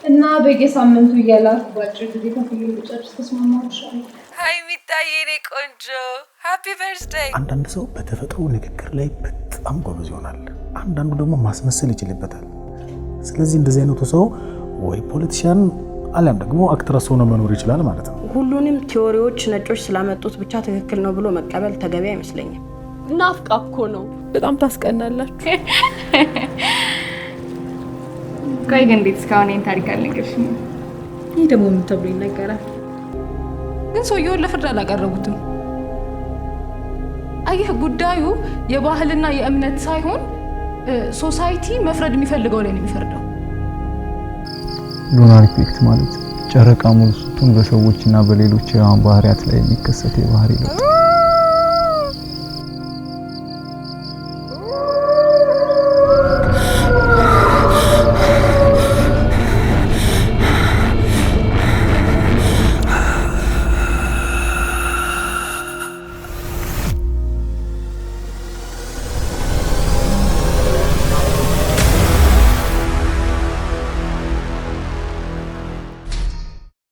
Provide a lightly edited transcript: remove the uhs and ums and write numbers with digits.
እና በየሳምንቱ እያላችሁ ባጭር ጊዜ ከፍዬ ልጨርስ ተስማማሽ? ሃይ ሚጣዬ የኔ ቆንጆ ሃፒ በርዝዴይ። አንዳንድ ሰው በተፈጥሮ ንግግር ላይ በጣም ጎበዝ ይሆናል፣ አንዳንዱ ደግሞ ማስመሰል ይችላልበታል። ስለዚህ እንደዚህ አይነቱ ሰው ወይ ፖለቲሻን አለም ደግሞ አክትረስ ሆኖ መኖር ይችላል ማለት ነው። ሁሉንም ቲዮሪዎች ነጮች ስላመጡት ብቻ ትክክል ነው ብሎ መቀበል ተገቢ አይመስለኝም። ናፍቃ እኮ ነው። በጣም ታስቀናላችሁ። ቆይ ግን እንዴት እስካሁን ይሄን ታሪክ አልነገርሽኝም? ይሄ ደግሞ ምን ተብሎ ይነገራል? ግን ሰውየውን ለፍርድ አላቀረቡትም። አየህ ጉዳዩ የባህልና የእምነት ሳይሆን ሶሳይቲ መፍረድ የሚፈልገው ላይ ነው የሚፈርደው። ሉናር ኢፌክት ማለት ጨረቃ ሙሉ ስትሆን በሰዎችና በሌሎች የህዋን ባህሪያት ላይ የሚከሰት የባህሪ ለውጥ